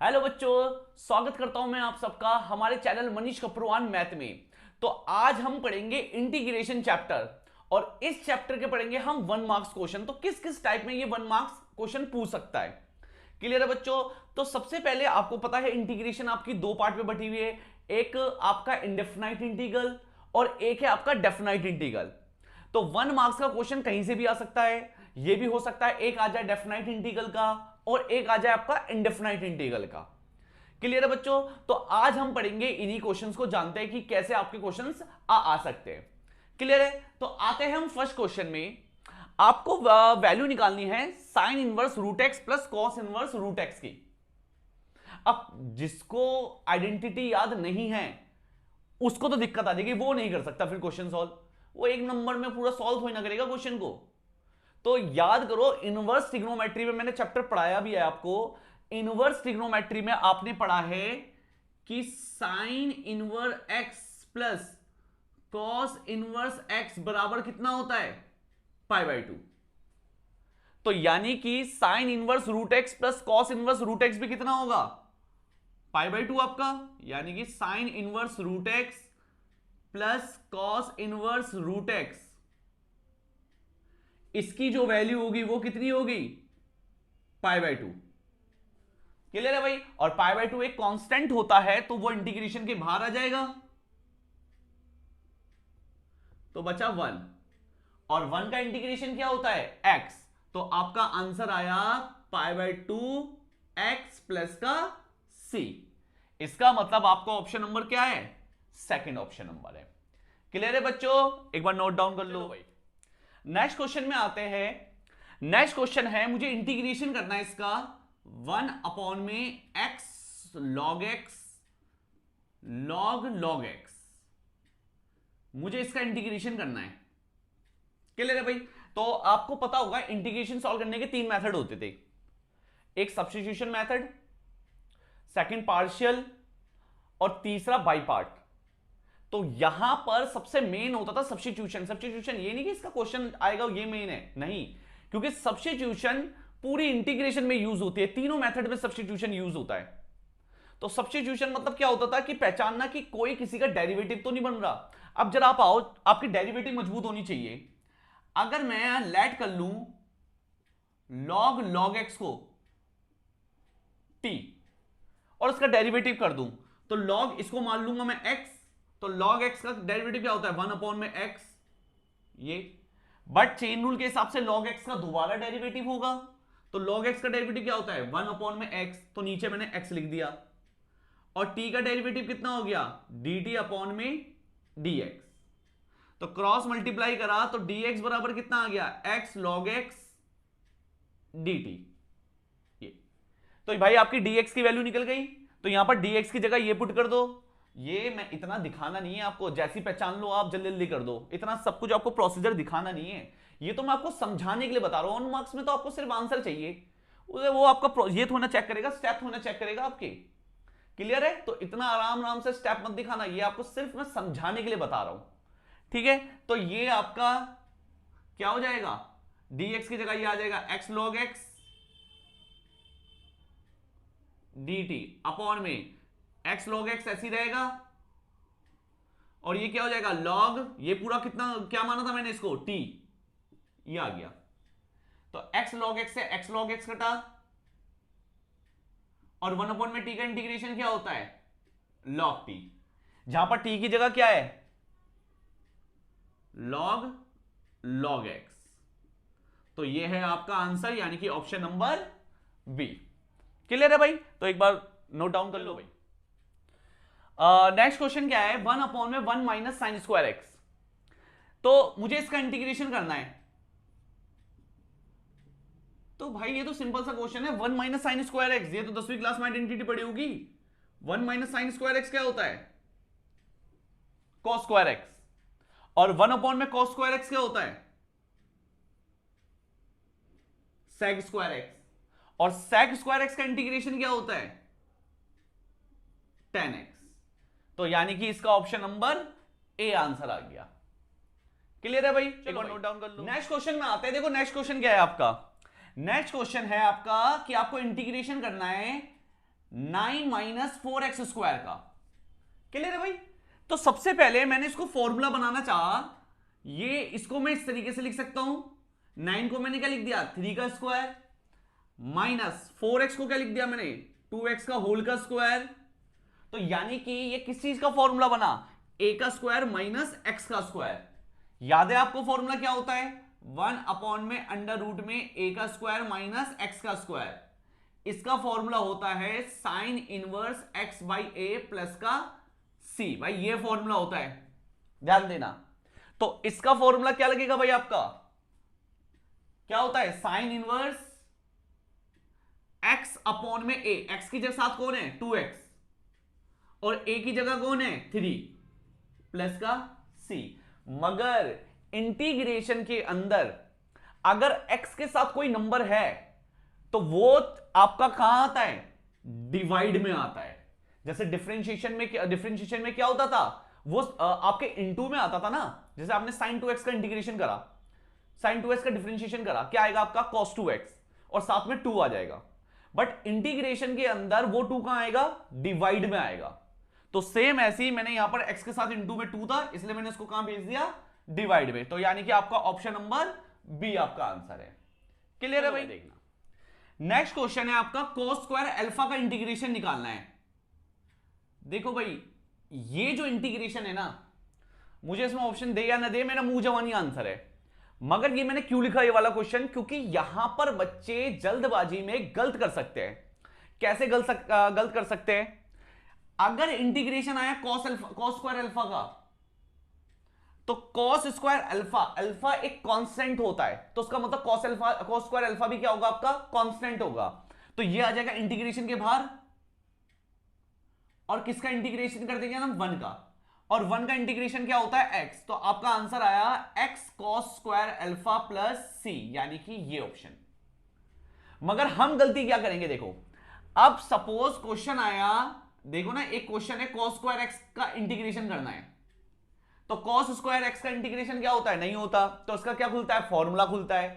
Hello बच्चों, स्वागत करता हूं मैं आप सबका हमारे चैनल मनीष कप्रवान मैथ में। तो आज हम पढ़ेंगे इंटीग्रेशन चैप्टर और इस चैप्टर के पढ़ेंगे हम 1 मार्क्स क्वेश्चन। तो किस किस टाइप में ये 1 मार्क्स क्वेश्चन पूछ सकता है, क्लियर है बच्चों। तो सबसे पहले आपको पता है इंटीग्रेशन आपकी दो पार्ट में बटी हुई है, एक आपका इंडेफिनाइट इंटीग्रल और एक है आपका डेफिनाइट इंटीग्रल। तो 1 मार्क्स का क्वेश्चन कहीं से भी आ सकता है, ये भी हो सकता है एक आ जाए डेफिनाइट इंटीग्रल का और एक आ जाए आपका इंडेफिनाइट इंटीग्रल का। क्लियर है बच्चों। तो आज हम पढ़ेंगे इन्हीं क्वेश्चंस को, जानते हैं कि कैसे आपके क्वेश्चंस आ सकते हैं। क्लियर है। तो आते हैं हम फर्स्ट क्वेश्चन में। आपको वैल्यू निकालनी है sine inverse root x plus cos inverse root x की। अब जिसको आइडेंटिटी याद नहीं है उसको तो दिक्कत आ जाएगी, वो नहीं कर सकता फिर क्वेश्चन सॉल्व। वो एक नंबर में पूरा सॉल्व हो ना करेगा क्वेश्चन को। तो याद करो, इनवर्स ट्रिग्नोमेट्री में मैंने चैप्टर पढ़ाया भी है आपको। इनवर्स ट्रिग्नोमेट्री में आपने पढ़ा है कि sine inverse x plus cos inverse x बराबर कितना होता है, π/2। तो यानी कि sine inverse root x plus cos inverse root x भी कितना होगा, π/2 आपका। यानी कि sine inverse root x plus cos inverse root x, इसकी जो वैल्यू होगी वो कितनी होगी, π/2। क्लियर है भाई। और π/2 एक कांस्टेंट होता है तो वो इंटीग्रेशन के बाहर आ जाएगा, तो बचा 1। और 1 का इंटीग्रेशन क्या होता है, x। तो आपका आंसर आया π/2 x प्लस का c। इसका मतलब आपका ऑप्शन नंबर क्या है, सेकंड ऑप्शन नंबर है। क्लियर है बच्चों, एक बार नोट डाउन कर लो भाई। नेक्स्ट क्वेश्चन में आते हैं। नेक्स्ट क्वेश्चन है, मुझे इंटीग्रेशन करना है इसका 1 में x log x log x। मुझे इसका इंटीग्रेशन करना है। क्लियर है भाई। तो आपको पता होगा इंटीग्रेशन सॉल्व करने के 3 मेथड होते थे, एक सब्स्टिट्यूशन मेथड, सेकंड पार्शियल और तीसरा बाई पार्ट। तो यहां पर सबसे मेन होता था सब्स्टिट्यूशन। सब्स्टिट्यूशन ये नहीं कि इसका क्वेश्चन आएगा ये मेन है, नहीं, क्योंकि सब्स्टिट्यूशन पूरी इंटीग्रेशन में यूज होती है, तीनों मेथड में सब्स्टिट्यूशन यूज होता है। तो सब्स्टिट्यूशन मतलब क्या होता था कि पहचानना कि कोई किसी का डेरिवेटिव तो नहीं बन रहा। अब जरा आप आओ, आपकी डेरिवेटिव मजबूत होनी चाहिए। अगर मैं लेट कर लूं log x को t और उसका डेरिवेटिव कर दूं, तो log इसको मान लूंगा मैं x, तो log x का डेरिवेटिव क्या होता है, 1 में x ये। बट चेन रूल के हिसाब से log x का दोबारा डेरिवेटिव होगा, तो log x का डेरिवेटिव क्या होता है, 1 में x, तो नीचे मैंने x लिख दिया। और t का डेरिवेटिव कितना हो गया, dt अपॉन में dx। तो क्रॉस मल्टीप्लाई करा तो dx बराबर कितना आ गया, x log x dt। ये तो भाई आपकी dx की वैल्यू निकल गई, तो यहां पर dx की जगह ये पुट कर दो। ये मैं इतना दिखाना नहीं है आपको, जैसी पहचान लो आप जल्दी जल्दी कर दो, इतना सब कुछ आपको प्रोसीजर दिखाना नहीं है। ये तो मैं आपको समझाने के लिए बता रहा हूं। 1 मार्क्स में तो आपको सिर्फ आंसर चाहिए, वो आपका ये थोड़ा चेक करेगा, स्टेप थोड़ा चेक करेगा आपके। क्लियर है। तो इतना आराम आराम से स्टेप मत दिखाना, ये आपको सिर्फ मैं समझाने के लिए बता रहा हूं, ठीक है। तो ये आपका क्या हो जाएगा, dx की जगह ये आ जाएगा x log x dt upon में x log x ऐसी रहेगा, और ये क्या हो जाएगा log, ये पूरा कितना क्या माना था मैंने इसको t, ये आ गया। तो x log x से x log x कटा, और 1 में t का इंटीग्रेशन क्या होता है, log t। जहां पर t की जगह क्या है, log x। तो ये है आपका आंसर, यानी कि ऑप्शन नंबर बी। क्लियर है भाई। तो एक बार नोट डाउन कर लो भाई। नेक्स्ट क्वेश्चन क्या है, 1 माइनस साइन स्क्वायर एक्स। तो मुझे इसका इंटीग्रेशन करना है। तो भाई ये तो सिंपल सा क्वेश्चन है, 1 माइनस साइन स्क्वायर एक्स, ये तो 10वीं क्लास में आइडेंटिटी पड़ी होगी। 1 माइनस साइन स्क्वायर एक्स क्या होता है, कॉस स्क्वायर एक्स। और 1 में कॉस स्क्वायर एक्स क्या होता है, सेक स्क्वायर एक्स। और सेक स्क्वायर एक्स का इंटीग्रेशन क्या होता है, tan x। तो यानी कि इसका ऑप्शन नंबर ए आंसर आ गया। क्लियर है भाई, एक बार नोट डाउन कर लो। नेक्स्ट क्वेश्चन में आते हैं। देखो नेक्स्ट क्वेश्चन क्या है आपका, नेक्स्ट क्वेश्चन है आपका कि आपको इंटीग्रेशन करना है 9 माइनस 4x² का। क्लियर है भाई? तो सबसे पहले मैंने इसको फॉर्मूला बनाना चाहा, ये इसको मैं इस तरीके से लिख सकता हूं, 9 को मैंने क्या लिख दिया 3 का स्क्वायर, माइनस 4x को क्या लिख दिया मैंने 2x का होल का स्क्वायर। तो यानी कि ये किस चीज का फॉर्मूला बना, a का स्क्वायर माइनस x का स्क्वायर। याद है आपको फॉर्मूला क्या होता है, 1 अपॉन में अंडर रूट में a का स्क्वायर माइनस x का स्क्वायर। इसका फॉर्मूला होता है sine inverse x by A plus का c। भाई ये फॉर्मूला होता है, ध्यान देना। तो इसका फॉर्मूला क्या लगेगा भाई आपका, क्या होता है साइन इनवर्स x अपॉन में a, x की जगह साथ कौन है 2x और a की जगह कौन है 3 प्लस का c। मगर इंटीग्रेशन के अंदर अगर x के साथ कोई नंबर है तो वो आपका कहां आता है, डिवाइड में आता है। जैसे डिफरेंशिएशन में क्या होता था, वो आपके इनटू में आता था ना। जैसे आपने sin 2x का इंटीग्रेशन करा, sin 2x का डिफरेंशिएशन करा, क्या आएगा आपका cos 2x और साथ में 2 आ जाएगा। बट इंटीग्रेशन के अंदर वो 2 कहां आएगा, डिवाइड में आएगा। तो सेम ऐसे ही मैंने यहां पर x के साथ इनटू में 2 था, इसलिए मैंने इसको कहां भेज दिया, डिवाइड में। तो यानी कि आपका ऑप्शन नंबर बी आपका आंसर है। क्लियर है भाई? देखना नेक्स्ट क्वेश्चन है आपका, cos स्क्वायर अल्फा का इंटीग्रेशन निकालना है। देखो भाई ये जो इंटीग्रेशन है ना, मुझे इसमें ऑप्शन दे या ना दे, मेरा मुंह जवानी आंसर है। मगर ये मैंने क्यों लिखा ये वाला क्वेश्चन, क्योंकि यहां पर बच्चे जल्दबाजी में गलत कर सकते हैं। कैसे गलत कर सकते हैं, अगर इंटीग्रेशन आया cos स्क्वायर अल्फा का, तो cos स्क्वायर अल्फा, अल्फा एक कांस्टेंट होता है, तो उसका मतलब cos स्क्वायर अल्फा भी क्या होगा आपका, कांस्टेंट होगा। तो ये आ जाएगा इंटीग्रेशन के बाहर, और किसका इंटीग्रेशन कर देंगे हम 1 का, और 1 का इंटीग्रेशन क्या होता है x। तो आपका आंसर आया x cos square alpha plus c, यानी कि ये ऑप्शन। मगर हम गलती क्या करेंगे, देखो अब सपोज क्वेश्चन आया, देखो ना एक क्वेश्चन है cos स्क्वायर x का इंटीग्रेशन करना है, तो cos स्क्वायर x का इंटीग्रेशन क्या होता है, नहीं होता। तो इसका क्या खुलता है, फॉर्मूला खुलता है।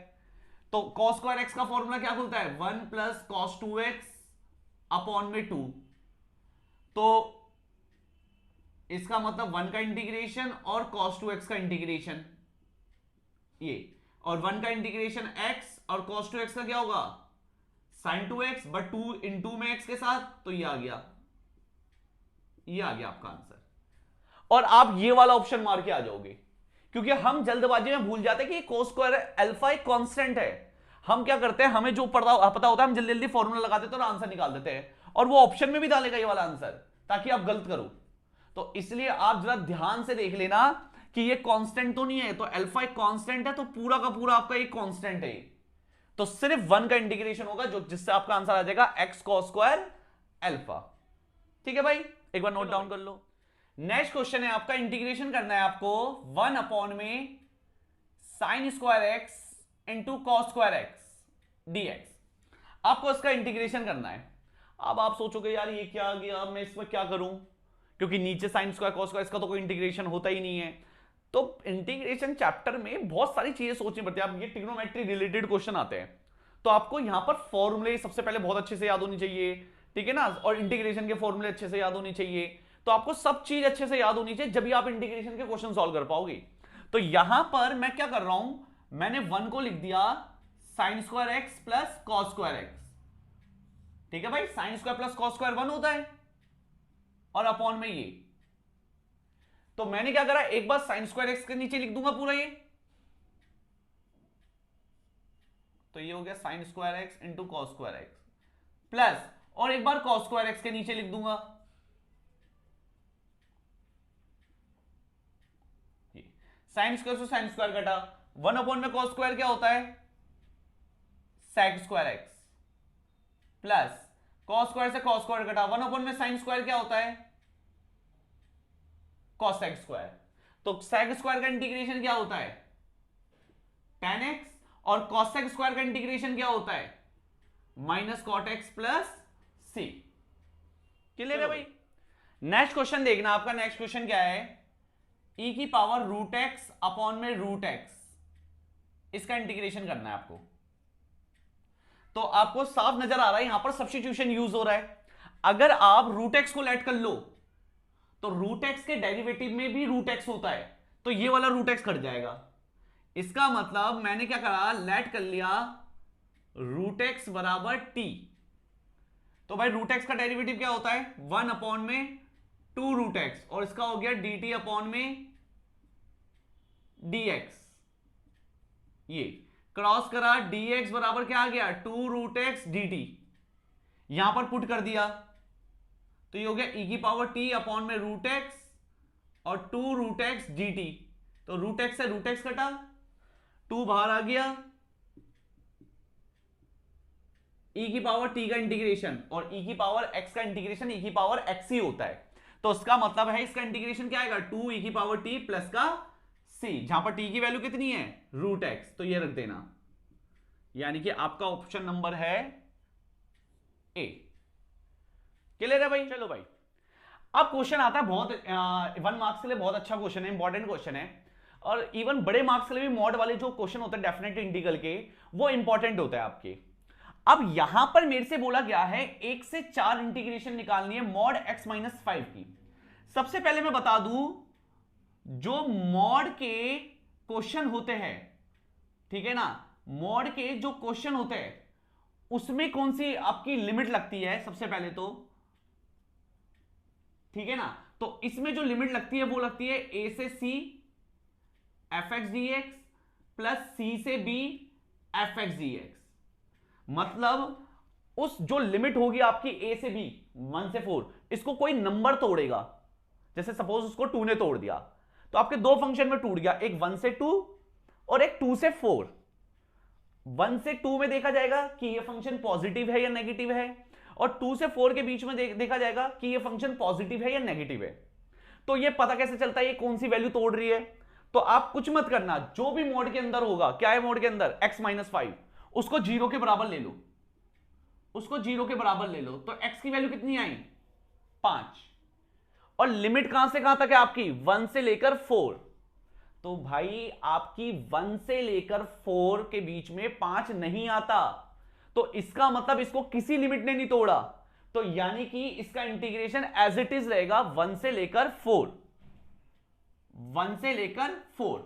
तो cos स्क्वायर x का फॉर्मूला क्या खुलता है, 1 प्लस cos 2x अपॉन में 2। तो इसका मतलब 1 का इंटीग्रेशन और cos 2x का इंटीग्रेशन ये, और 1 का इंटीग्रेशन x और cos 2x का क्या होगा sin 2x, बट 2 इंटू में x के साथ, तो ये आ गया आपका आंसर। और आप ये वाला ऑप्शन मार के आ जाओगे, क्योंकि हम जल्दबाजी में भूल जाते हैं कि cos स्क्वायर अल्फा एक कांस्टेंट है। हम क्या करते हैं, हमें जो पता होता है हम जल्दी जल्दी फॉर्मूला लगाते हैं और आंसर निकाल देते हैं, और वो ऑप्शन में भी डालेगा ये वाला आंसर ताकि आप गलत करो। तो इसलिए आप जरा ध्यान से देख लेना कि ये कांस्टेंट तो नहीं है, तो अल्फा एक कांस्टेंट है, तो पूरा का पूरा आपका एक कांस्टेंट है। तो सिर्फ 1 का इंटीग्रेशन होगा, जो जिससे आपका आंसर आ जाएगा x cos स्क्वायर अल्फा। ठीक है भाई, एक बार नोट डाउन कर लो। नेक्स्ट क्वेश्चन है आपका, इंटीग्रेशन करना है आपको 1 अपॉन में sign square x into cos square x dx। आपको इसका इंटीग्रेशन करना है। अब आप सोचोगे यार ये क्या आ गया, मैं इसमें क्या करूं, क्योंकि नीचे साइन स्क्वायर कॉस स्क्वायर इसका तो कोई इंटीग्रेशन होता ही नहीं है। तो इंटीग्रेशन चैप्टर में बहुत सारी चीजें सोचनी पड़ती है। आप ये ट्रिग्नोमेट्री रिलेटेड क्वेश्चन आते हैं, तो आपको यहां पर फॉर्मूले सबसे पहले बहुत अच्छे से याद होनी चाहिए, ठीक है ना, और इंटीग्रेशन के फॉर्मूले अच्छे से याद होनी चाहिए। तो आपको सब चीज अच्छे से याद होनी चाहिए, जब भी आप इंटीग्रेशन के क्वेश्चन सॉल्व कर पाओगे। तो यहां पर मैं क्या कर रहा हूं, मैंने 1 को लिख दिया sign square x plus cos square x. ठीक है भाई, sine square plus cos square 1 होता है, और अपॉन में ये। तो मैंने क्या करा, एक बार साइन स्क्वायर एक्स के नीचे लिख दूंगा पूरा ये, तो ये हो गया sign square x into cos square x plus, और एक बार कॉस स्क्वायर एक्स के नीचे लिख दूंगा साइन स्क्वायर से साइन स्क्वायर कटा, 1 अपॉन में कॉस स्क्वायर क्या होता है sec square x plus cos square से कॉस स्क्वायर कटा, 1 अपॉन में साइन स्क्वायर क्या होता है कॉस सेक स्क्वायर। तो सेक स्क्वायर का इंटीग्रेशन क्या होता है tan x, और कॉस सेक स्क्वायर का इंटीग्रेशन क्या होता है माइनस कॉट एक्स प्लस सी। क्लियर है भाई? नेक्स्ट क्वेश्चन देखना, आपका नेक्स्ट क्वेश्चन क्या है, e की पावर रूट एक्स अपॉन में रूट एक्स, इसका इंटीग्रेशन करना है आपको। तो आपको साफ नजर आ रहा है यहां पर सब्स्टिट्यूशन यूज हो रहा है। अगर आप रूट एक्स को लेट कर लो तो रूट एक्स के डेरिवेटिव में भी रूट एक्स होता है, तो ये वाला रूट एक्स कट जाएगा। इसका मतलब मैंने क्या करा, लेट कर लिया रूट एक्स बराबर टी। तो भाई रूट एक्स का डेरिवेटिव क्या होता है, 1 अपॉन में 2 रूट एक्स, और इसका हो गया डी टी अपॉन में डी एक्स। ये क्रॉस करा, डी एक्स बराबर क्या आ गया, 2 रूट एक्स डी टी। यहां पर पुट कर दिया तो ये हो गया ई की पावर टी अपॉन में रूट एक्स और 2 रूट एक्स डी टी। तो रूट एक्स से रूट एक्स कटा, 2 बाहर आ गया, ई की पावर टी का इंटीग्रेशन और ई की पावर एक्स का इंटीग्रेशन ई की पावर एक्स ही होता है। तो उसका मतलब है इसका इंटीग्रेशन क्या आएगा, 2 ई की पावर टी प्लस का सी, जहां पर टी की वैल्यू कितनी है, रूट एक्स, तो ये रख देना। यानी कि आपका ऑप्शन नंबर है ए। क्लियर है भाई? चलो भाई, अब क्वेश्चन आता है बहुत 1 मार्क्स के लिए बहुत अच्छा क्वेश्चन है, इंपॉर्टेंट क्वेश्चन है, और इवन बड़े मार्क्स के लिए भी मॉड वाले जो क्वेश्चन होते हैं डेफिनेट इंटीग्रल के, वो इंपॉर्टेंट होता है आपके। अब यहां पर मेरे से बोला गया है 1 से 4 इंटीग्रेशन निकालनी है मॉड x माइनस 5 की। सबसे पहले मैं बता दूं, जो मॉड के क्वेश्चन होते हैं, ठीक है ना, मॉड के जो क्वेश्चन होते हैं उसमें कौन सी आपकी लिमिट लगती है सबसे पहले तो, ठीक है ना। तो इसमें जो लिमिट लगती है वो लगती है a से c F x D x plus C से b F x D X. मतलब उस जो लिमिट होगी आपकी a से b 1 से 4, इसको कोई नंबर तोड़ेगा, जैसे सपोज उसको 2 ने तोड़ दिया, तो आपके दो फंक्शन में टूट गया, एक 1 से 2 और एक 2 से 4। 1 से 2 में देखा जाएगा कि ये फंक्शन पॉजिटिव है या नेगेटिव है, और 2 से 4 के बीच में देखा जाएगा कि ये फंक्शन पॉजिटिव है या नेगेटिव है। तो ये पता कैसे चलता है ये कौन सी वैल्यू तोड़ रही है? तो आप कुछ मत करना, जो भी मोड के अंदर होगा, क्या है मोड के अंदर, x माइनस 5, उसको 0 के बराबर ले लो, उसको 0 के बराबर ले लो। तो x की वैल्यू कितनी आई, 5, और लिमिट कहां से कहां तक है आपकी, 1 से लेकर 4। तो भाई आपकी 1 से लेकर 4 के बीच में 5 नहीं आता, तो इसका मतलब इसको किसी लिमिट ने नहीं तोड़ा, तो यानी कि इसका इंटीग्रेशन एज इट इज रहेगा 1 से लेकर 4, 1 से लेकर 4,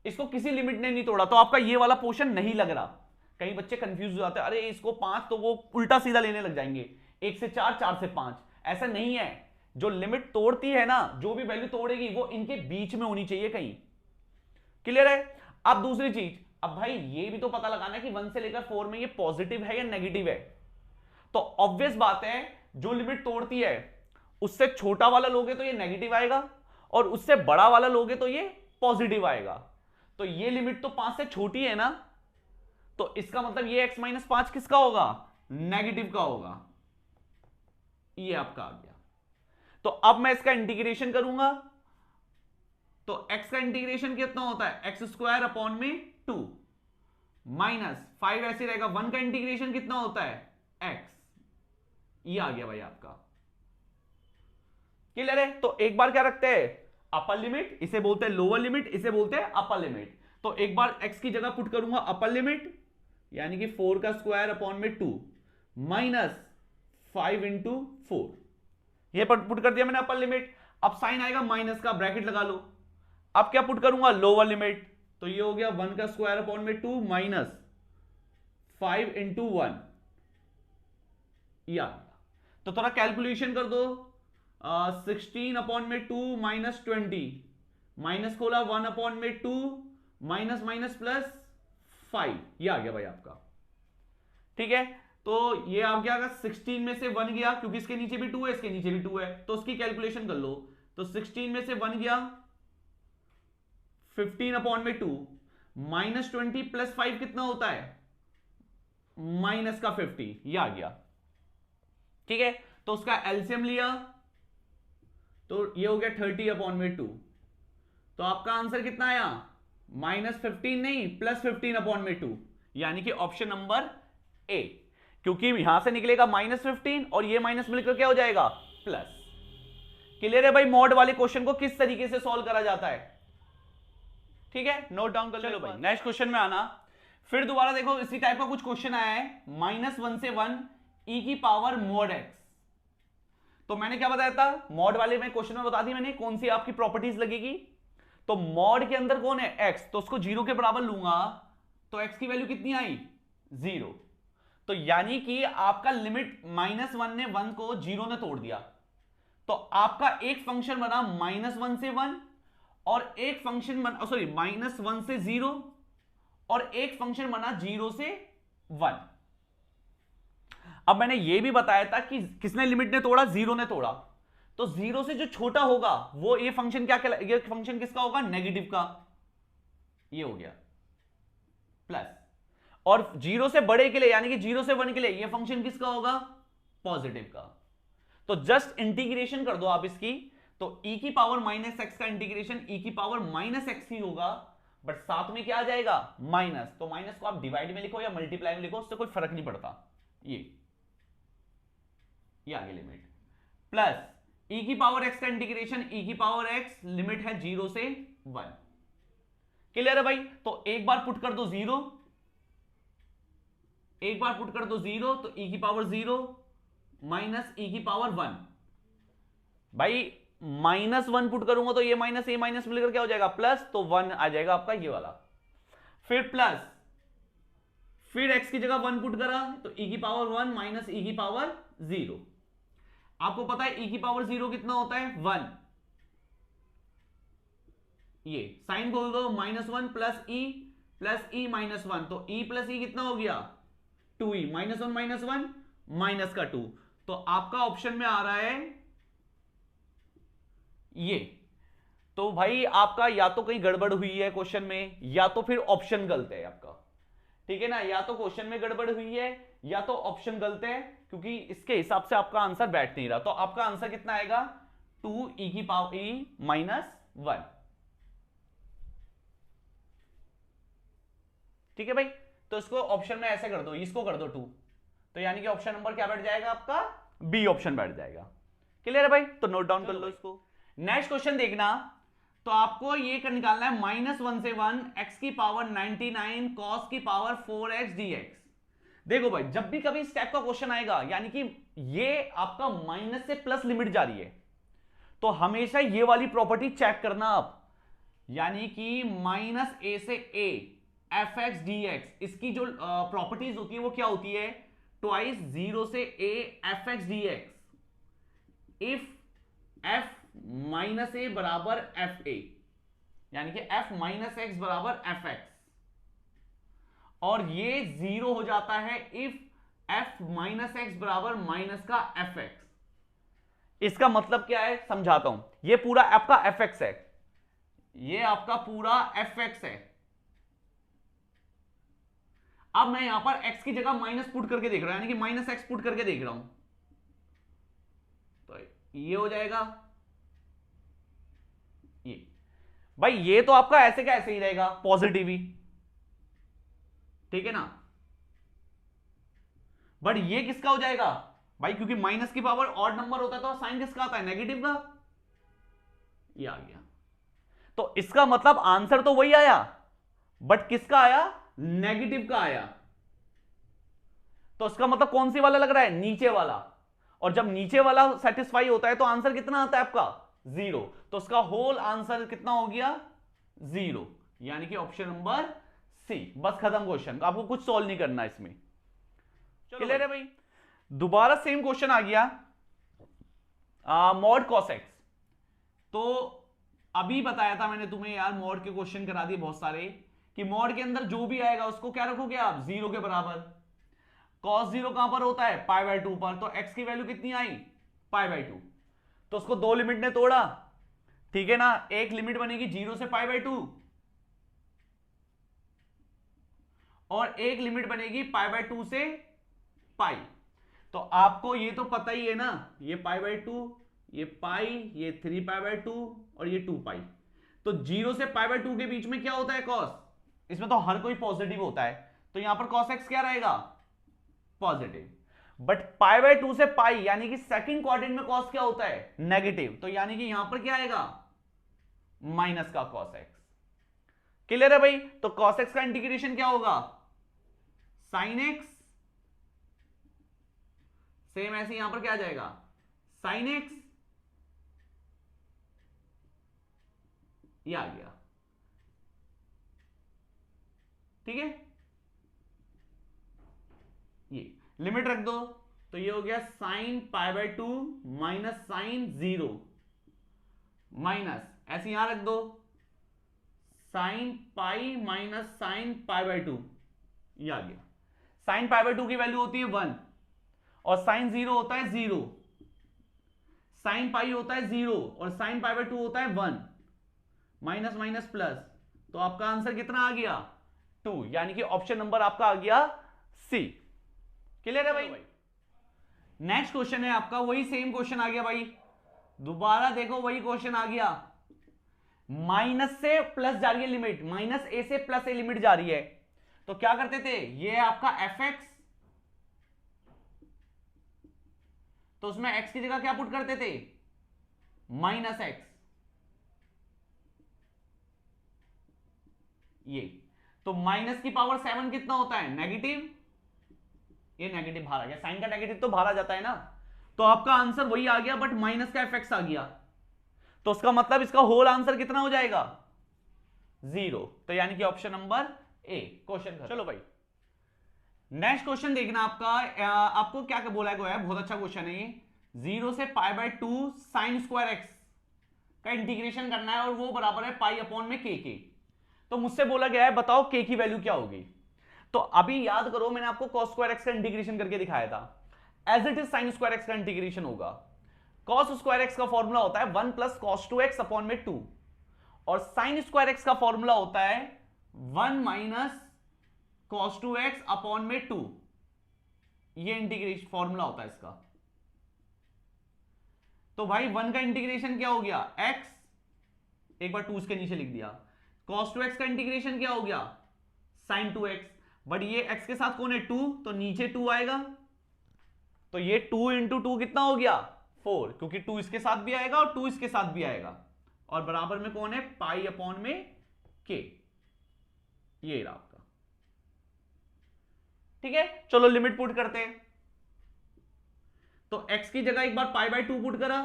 इसको किसी लिमिट ने नहीं तोड़ा, तो आपका ये वाला पोर्शन नहीं लग रहा। कई बच्चे कंफ्यूज हो जाते हैं, अरे इसको 5, तो वो उल्टा सीधा लेने लग जाएंगे, 1 से 4, 4 से 5। ऐसा नहीं है, जो लिमिट तोड़ती है ना, जो भी वैल्यू तोड़ेगी वो इनके बीच में होनी चाहिए कहीं। क्लियर है? अब दूसरी चीज, अब भाई ये भी तो पता लगाना है कि 1 से लेकर 4 में ये पॉजिटिव है या नेगेटिव है। तो ऑब्वियस बात है, जो लिमिट तोड़ती है उससे छोटा वाला लोगे तो ये नेगेटिव आएगा, और उससे बड़ा वाला लोगे तो ये पॉजिटिव आएगा। तो ये लिमिट तो 5 से छोटी है ना, तो इसका मतलब ये x माइनस 5 किसका होगा, नेगेटिव का होगा। ये आपका आ गया। तो अब मैं इसका इंटीग्रेशन करूंगा, तो x का इंटीग्रेशन कितना होता है, एक्स स्क्वायर अपॉन में 2 माइनस 5 ऐसे रहेगा, 1 का इंटीग्रेशन कितना होता है, x। ये आ गया भाई आपका। क्लियर है? तो एक बार क्या रखते हैं, अपर लिमिट, इसे बोलते हैं लोअर लिमिट, इसे बोलते हैं अपर लिमिट। तो एक बार x की जगह पुट करूंगा अपर लिमिट, यानी कि 4 का स्क्वायर अपॉन में 2 माइनस 5 इंटू 4, ये पुट कर दिया मैंने अपर लिमिट। अब साइन आएगा माइनस का, ब्रैकेट लगा लो। अब क्या पुट करूंगा, लोअर लिमिट, तो ये हो गया 1 का स्क्वायर अपॉन में 2 माइनस 5 इंटू 1, ये आ गया। तो थोड़ा कैलकुलेशन कर दो, 16 अपॉन में 2 माइनस 20, माइनस खोला 1 अपॉन में 2 माइनस माइनस प्लस 5, ये आ गया भाई आपका। ठीक है, तो ये आ गया, 16 में से 1 गया, क्योंकि इसके नीचे भी 2 है, इसके नीचे भी 2 है, तो उसकी कैलकुलेशन कर लो। तो 16 में से 1 गया, 15 अपॉन में 2 माइनस 20 प्लस 5 कितना होता है, माइनस का 50, ये आ गया। ठीक है, तो उसका एलसीएम लिया, तो ये हो गया 30 अपॉन में 2। तो आपका आंसर कितना आया, -15 नहीं, +15 अपॉन में 2, यानी कि ऑप्शन नंबर ए। क्योंकि यहां से निकलेगा -15 और ये माइनस मिलकर क्या हो जाएगा, प्लस। क्लियर है भाई, मॉड वाले क्वेश्चन को किस तरीके से सॉल्व करा जाता है? ठीक है, नोट डाउन कर लो भाई। नेक्स्ट क्वेश्चन में आना, फिर दोबारा देखो इसी टाइप का कुछ क्वेश्चन आया है, -1 से 1 e की पावर mod x, तो मैंने क्या बताया था, मॉड वाले में क्वेश्चन में बता दी मैंने कौन सी आपकी प्रॉपर्टीज लगेगी। तो मॉड के अंदर कौन है, एक्स, तो उसको 0 के बराबर लूंगा तो एक्स की वैल्यू कितनी आई, 0। तो यानी कि आपका लिमिट -1 ने 1 को 0 ने तोड़ दिया। तो आपका एक फंक्शन बना -1 से 1 और एक फंक्शन बना, सॉरी, -1 से 0 और एक फंक्शन बना 0 से 1। अब मैंने यह भी बताया था कि किसने लिमिट ने तोड़ा, 0 ने तोड़ा। तो 0 से जो छोटा होगा वो ये फंक्शन क्या कहला, ये फंक्शन किसका होगा, नेगेटिव का, ये हो गया प्लस। और 0 से बड़े के लिए यानी कि 0 से 1 के लिए ये फंक्शन किसका होगा, पॉजिटिव का। तो जस्ट इंटीग्रेशन कर दो आप इसकी, तो e की पावर -x का इंटीग्रेशन e की पावर -x ही होगा, बट साथ में क्या आ जाएगा, माइनस। तो माइनस को आप डिवाइड में लिखो या मल्टीप्लाई में लिखो, उससे कोई फर्क नहीं पड़ता। ये आगे लिमिट प्लस e की पावर x का इंटीग्रेशन e की पावर x, लिमिट है 0 से 1। क्लियर है भाई। तो एक बार पुट कर दो 0, एक बार पुट कर दो 0, तो e की पावर 0 माइनस e की पावर 1। भाई -1 पुट करूंगा तो ये माइनस मिलकर क्या हो जाएगा, प्लस, तो 1 आ जाएगा आपका ये वाला। फिर प्लस, फिर x की जगह 1 पुट करा तो e की पावर 1 माइनस e की पावर 0। आपको पता है e की पावर 0 कितना होता है, 1। ये साइन खोल दो, -1 प्लस e -1, तो e प्लस e कितना हो गया, 2e, -1 -1 माइनस का 2। तो आपका ऑप्शन में आ रहा है ये। तो भाई आपका या तो कहीं गड़बड़ हुई है क्वेश्चन में, या तो फिर ऑप्शन गलत है आपका, ठीक है ना। या तो क्वेश्चन में गड़बड़ हुई है या तो ऑप्शन गलत है, क्योंकि इसके हिसाब से आपका आंसर बैठ नहीं रहा। तो आपका आंसर कितना आएगा, 2e की पावर e -1। ठीक है भाई। तो इसको ऑप्शन में ऐसे कर दो, इसको कर दो 2, तो यानी कि ऑप्शन नंबर क्या बैठ जाएगा आपका, बी ऑप्शन बैठ जाएगा। क्लियर है भाई। तो नोट डाउन कर लो इसको। नेक्स्ट क्वेश्चन देखना, तो आपको ये निकालना है -1 से 1 x की पावर 99 cos की पावर 4x dx। देखो भाई, जब भी कभी इस टाइप का क्वेश्चन आएगा, यानी कि ये आपका माइनस से प्लस लिमिट जा रही है, तो हमेशा ये वाली प्रॉपर्टी चेक करना आप, यानी कि -a से a fx dx, इसकी जो प्रॉपर्टीज होती है वो क्या होती है, ट्वाइस 0 से a fx dx if f minus A बराबर एफ ए, यानी कि f माइनस एक्स बराबर एफ एक्स, और ये 0 हो जाता है इफ f माइनस एक्स बराबर माइनस का एफ एक्स। इसका मतलब क्या है, समझाता हूं। ये पूरा आपका एफ एक्स है, ये आपका पूरा एफ एक्स है। अब मैं यहां पर x की जगह माइनस पुट करके देख रहा हूं, यानी कि -x पुट करके देख रहा हूं, तो ये हो जाएगा ये। भाई ये तो आपका ऐसे का ऐसे ही रहेगा, पॉजिटिव ही, ठीक है ना। बट ये किसका हो जाएगा भाई, क्योंकि माइनस की पावर ऑड नंबर होता है तो साइन किसका आता है, नेगेटिव का। ये आ गया। तो इसका मतलब आंसर तो वही आया, बट किसका आया, नेगेटिव का आया। तो इसका मतलब कौन सी वाला लग रहा है, नीचे वाला। और जब नीचे वाला सेटिस्फाई होता है तो आंसर कितना आता है आपका, 0। तो उसका होल आंसर कितना हो गया, 0, यानी कि ऑप्शन नंबर सी। बस खत्म क्वेश्चन, आपको कुछ सॉल्व नहीं करना इसमें। क्लियर है भाई। दोबारा सेम क्वेश्चन आ गया, मॉड कॉस एक्स। तो अभी बताया था मैंने तुम्हें यार, मॉड के क्वेश्चन करा दिए बहुत सारे, कि मॉड के अंदर जो भी आएगा उसको क्या रखोगे आप, 0 के बराबर। कॉस 0 कहां पर होता है, π/2 पर। तो x की वैल्यू कितनी आई, π/2। तो उसको दो लिमिट ने तोड़ा, ठीक है ना। एक लिमिट बनेगी 0 से π/2 और एक लिमिट बनेगी π/2 से पाई। तो आपको ये तो पता ही है ना, ये π/2, ये पाई, ये 3π/2 और ये 2π। तो 0 से π/2 के बीच में क्या होता है, कॉस। इसमें तो हर कोई पॉजिटिव होता है, तो यहां पर कॉस एक्स क्या रहेगा, पॉजिटिव। बट π/2 से पाई यानी कि सेकंड क्वाड्रेंट में कॉस क्या होता है, नेगेटिव। तो यानी कि यहां पर क्या आएगा, माइनस का कॉस एक्स। क्लियर है भाई। तो कॉस एक्स का इंटीग्रेशन क्या होगा, साइन एक्स, सेम ऐसे यहां पर क्या आ जाएगा, साइन एक्स, ये आ गया, ठीक है। ये लिमिट रख दो, तो ये हो गया sine pi by 2 minus sine 0 minus, ऐसे यहां रख दो sine pi minus sine pi by 2, ये आ गया। साइन पाई बाय 2 की वैल्यू होती है 1 और साइन 0 होता है 0, साइन पाई होता है 0 और साइन पाई बाय 2 होता है 1, माइनस माइनस प्लस, तो आपका आंसर कितना आ गया 2, यानी कि ऑप्शन नंबर आपका आ गया सी। क्लियर है भाई? नेक्स्ट क्वेश्चन है आपका, वही सेम क्वेश्चन आ गया भाई, दोबारा देखो वही क्वेश्चन आ गया। माइनस से प्लस जा रही है लिमिट, माइनस ए से प्लस ए लिमिट जा रही है, तो क्या करते थे, ये आपका एफ एक्स, तो उसमें एक्स की जगह क्या पुट करते थे, माइनस एक्स, ये तो माइनस की पावर 7 कितना होता है, नेगेटिव, ये नेगेटिव बाहर आ गया, साइन का नेगेटिव तो बाहर आ जाता है ना, तो आपका आंसर वही आ गया बट माइनस का एफ आ गया, तो उसका मतलब इसका होल आंसर कितना हो जाएगा 0, तो यानी कि ऑप्शन नंबर ए क्वेश्चन। चलो भाई नेक्स्ट क्वेश्चन देखना आपका, आपको क्या क्या बोला गया है, बहुत अच्छा क्वेश्चन है ये। 0 से पाई बाय 2 साइन स्क्वायर एक्स का इंटीग्रेशन करना है और वो बराबर है पाई अपॉन में के। तो मुझसे बोला गया है बताओ के की वैल्यू क्या होगी। तो अभी याद करो मैंने आपको cos स्क्वायर एक्स का इंटीग्रेशन करके दिखाया था, as it is sine square x का इंटीग्रेशन होगा। cos स्क्वायर एक्स का फॉर्मूला होता है 1 प्लस cos 2x अपॉन में 2 और साइन स्क्वायर एक्स का फॉर्मूला होता है 1 माइनस cos 2x अपॉन में 2, ये इंटीग्रेशन फॉर्मूला होता है इसका। तो भाई 1 का इंटीग्रेशन क्या हो गया x, एक बार 2 इसके नीचे लिख दिया, cos 2x का इंटीग्रेशन क्या हो गया sin 2x, बट ये x के साथ कौन है 2, तो नीचे 2 आएगा, तो ये 2 इंटू 2 कितना हो गया 4, क्योंकि 2 इसके साथ भी आएगा और 2 इसके साथ भी आएगा, और बराबर में कौन है पाई अपॉन में k, ये रहा आपका, ठीक है। चलो लिमिट पुट करते हैं, तो x की जगह एक बार पाई बाय 2 पुट करा,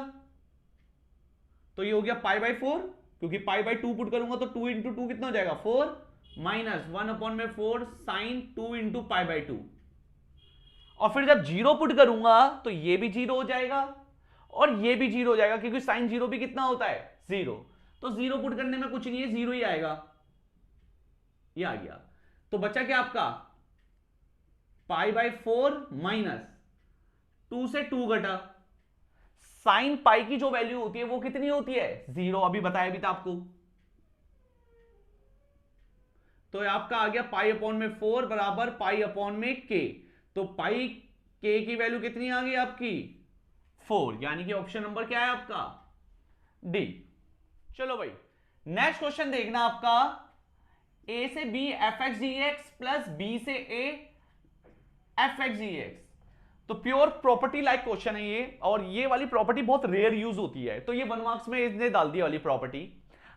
तो ये हो गया पाई बाय 4, क्योंकि पाई बाय 2 पुट करूंगा तो 2 इंटू 2 कितना हो जाएगा 4, माइनस 1 अपॉन में 4 साइन 2 इंटू पाई बाय 2, और फिर जब 0 पुट करूंगा तो ये भी 0 हो जाएगा और ये भी 0 हो जाएगा, क्योंकि साइन 0 भी कितना होता है 0, तो 0 पुट करने में कुछ नहीं है, 0 ही आएगा, ये आ गया। तो बचा क्या आपका पाई बाय 4 माइनस 2 से 2 घटा, साइन पाई की जो वैल्यू होती है वो कितनी होती है 0, अभी बताया भी था आपको, तो आपका आ गया पाई अपॉन में 4 बराबर पाई अपॉन में के, तो पाई के की वैल्यू कितनी आ गई आपकी 4, यानी कि ऑप्शन नंबर क्या है आपका डी। चलो भाई नेक्स्ट क्वेश्चन देखना आपका, a से b F x D x plus b से a f x D x, तो प्योर प्रॉपर्टी लाइक क्वेश्चन है ये, और ये वाली प्रॉपर्टी बहुत रेयर यूज होती है, तो ये 1 मार्क्स में इसने डाल दी वाली प्रॉपर्टी।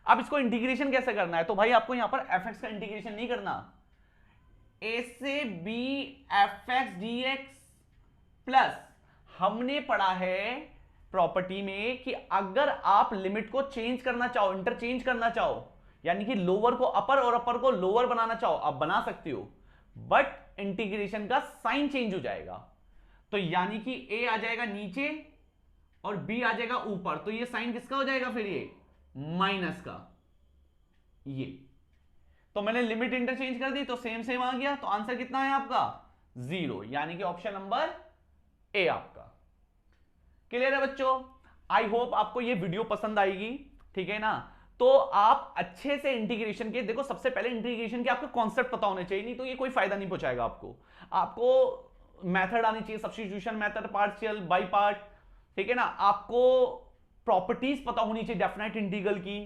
अब इसको इंटीग्रेशन कैसे करना है, तो भाई आपको यहां पर एफ एक्स का इंटीग्रेशन नहीं करना, a से b F x D x plus, हमने पढ़ा है प्रॉपर्टी में कि अगर आप लिमिट को चेंज करना चाहो, इंटरचेंज करना चाहो, यानी कि लोअर को अपर और अपर को लोअर बनाना चाहो, आप बना सकते हो, बट इंटीग्रेशन का साइन चेंज हो जाएगा, तो यानी कि a आ जाएगा नीचे और b आ जाएगा ऊपर, तो ये साइन किसका हो जाएगा फिर ये माइनस का, ये तो मैंने लिमिट इंटरचेंज कर दी तो सेम सेम आ गया, तो आंसर कितना है आपका 0, यानी कि ऑप्शन नंबर ए आपका। क्लियर है बच्चों? आई होप आपको ये वीडियो पसंद आएगी, ठीक है ना। तो आप अच्छे से इंटीग्रेशन के, देखो सबसे पहले इंटीग्रेशन के आपको कॉन्सेप्ट पता होने चाहिए, नहीं तो ये कोई फायदा नहीं पहुंचाएगा आपको। आपको मेथड आनी चाहिए, substitution method, partial, by part, ठीक है ना। आपको प्रॉपर्टीज पता होनी चाहिए डेफिनेट इंटीग्रल की,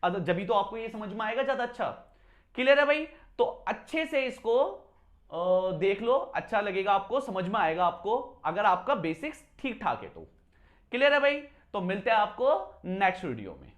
जब तो आपको ये समझ में आएगा ज्यादा अच्छा। क्लियर है भाई? तो अच्छे से इसको देख लो, अच्छा लगेगा आपको, समझ में आएगा आपको, अगर आपका बेसिक्स ठीक ठाक है तो। क्लियर है भाई? तो मिलते हैं आपको नेक्स्ट वीडियो में।